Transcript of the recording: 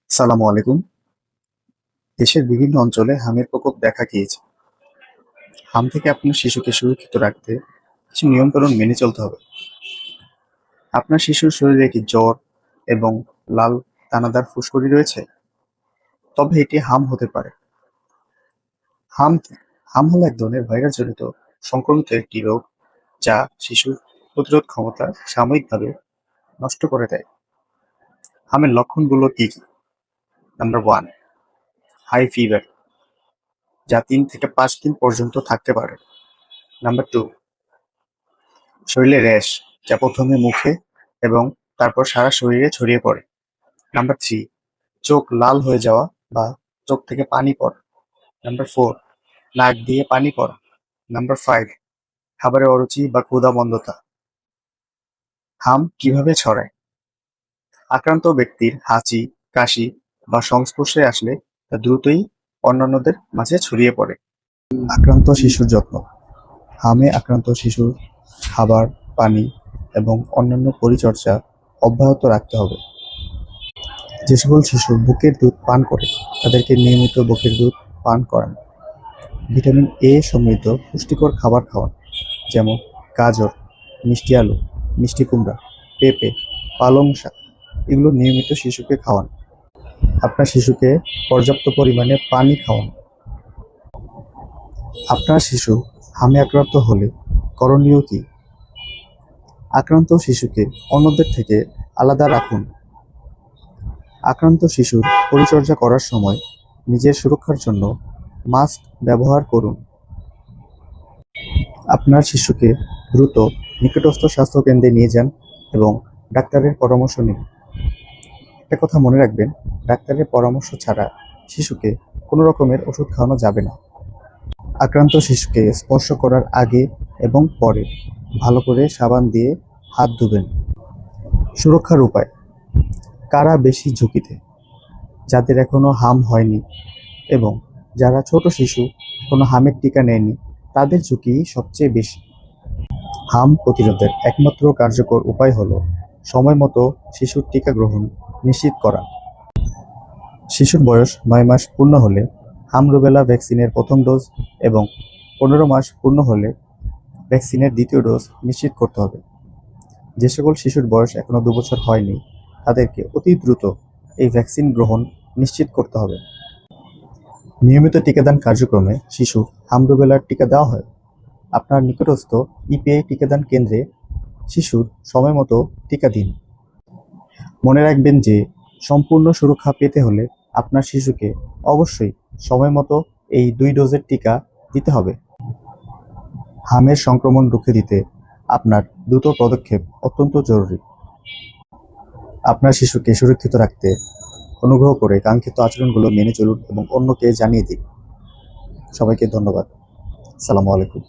সালামু আলাইকুম। দেশের বিভিন্ন অঞ্চলে হামের প্রকোপ দেখা গিয়েছে। হাম থেকে আপনার শিশুকে সুরক্ষিত রাখতে কিছু নিয়মকানুন মেনে চলতে হবে। আপনার শিশুর শরীরে কি জ্বর এবং লাল দানাদার ফুসকুড়ি রয়েছে? তবে এটি হাম হতে পারে। হাম হাম হলো এক ধরনের ভাইরাসজনিত সংক্রমিত একটি রোগ যা শিশুর প্রতিরোধ ক্ষমতা সাময়িকভাবে নষ্ট করে দেয়। হামের লক্ষণগুলো কি কি? নাম্বার 1, হাই ফিভার, যা 3 থেকে 5 দিন পর্যন্ত থাকতে পারে। নাম্বার 2, শরীরে র্যাশ, যা প্রথমে মুখে এবং তারপর সারা শরীরে ছড়িয়ে পড়ে। নাম্বার 3, চোখ লাল হয়ে যাওয়া বা চোখ থেকে পানি পড়া। নাম্বার 4, নাক দিয়ে পানি পড়া। নাম্বার 5, খাবারে অরুচি বা ক্ষুধামন্দতা। হাম কিভাবে ছড়ায়? আক্রান্ত ব্যক্তির হাঁচি, কাশি বা সংস্পর্শে আসলে তা দ্রুতই অন্যান্যদের মাঝে ছড়িয়ে পড়ে। আক্রান্ত শিশুর যত্ন। হামে আক্রান্ত শিশুর খাবার, পানি এবং অন্যান্য পরিচর্যা অব্যাহত রাখতে হবে। যে সকল শিশু বুকের দুধ পান করে তাদেরকে নিয়মিত বুকের দুধ পান করান। ভিটামিন এ সমৃদ্ধ পুষ্টিকর খাবার খাওয়ান, যেমন গাজর, মিষ্টি আলু, মিষ্টি কুমড়া, পেঁপে, পালং শাক। এগুলো নিয়মিত শিশুকে খাওয়ান। আপনার শিশুকে পর্যাপ্ত পরিমাণে পানি খাওয়ান। আপনার শিশু হামে আক্রান্ত হলে করণীয় কি? আক্রান্ত শিশুকে অন্যদের থেকে আলাদা রাখুন। আক্রান্ত শিশুর পরিচর্যা করার সময় নিজের সুরক্ষার জন্য মাস্ক ব্যবহার করুন। আপনার শিশুকে দ্রুত নিকটস্থ স্বাস্থ্যকেন্দ্রে নিয়ে যান এবং ডাক্তারের পরামর্শ নিন। একটা কথা মনে রাখবেন, ডাক্তারের পরামর্শ ছাড়া শিশুকে কোনো রকমের ওষুধ খাওয়ানো যাবে না। আক্রান্ত শিশুকে স্পর্শ করার আগে এবং পরে ভালো করে সাবান দিয়ে হাত ধুবেন। সুরক্ষার উপায়। কারা বেশি ঝুঁকিতে? যাদের এখনো হাম হয়নি এবং যারা ছোট শিশু কোনো হামের টিকা নেয়নি, তাদের ঝুঁকি সবচেয়ে বেশি। হাম প্রতিরোধের একমাত্র কার্যকর উপায় হলো সময় মতো শিশুর টিকা গ্রহণ নিশ্চিত করা। শিশুর বয়স 9 মাস পূর্ণ হলে হাম রুবেলা ভ্যাকসিনের প্রথম ডোজ এবং 15 মাস পূর্ণ হলে ভ্যাকসিনের দ্বিতীয় ডোজ নিশ্চিত করতে হবে। যে সকল শিশুর বয়স এখনো 2 বছর হয়নি, তাদেরকে অতি দ্রুত এই ভ্যাকসিন গ্রহণ নিশ্চিত করতে হবে। নিয়মিত টিকাদান কার্যক্রমে শিশুর হাম রুবেলার টিকা দেওয়া হয়। আপনার নিকটস্থ ইপিআই টিকাদান কেন্দ্রে শিশুর সময় মতো টিকা দিন। মনে রাখবেন যে সম্পূর্ণ সুরক্ষা পেতে হলে আপনার শিশুকে অবশ্যই সময় মতো এই 2 ডোজের টিকা দিতে হবে। হামের সংক্রমণ রুখে দিতে আপনার দ্রুত পদক্ষেপ অত্যন্ত জরুরি। আপনার শিশুকে সুরক্ষিত রাখতে অনুগ্রহ করে কাঙ্ক্ষিত আচরণগুলো মেনে চলুন এবং অন্যকে জানিয়ে দিন। সবাইকে ধন্যবাদ। আসসালামু আলাইকুম।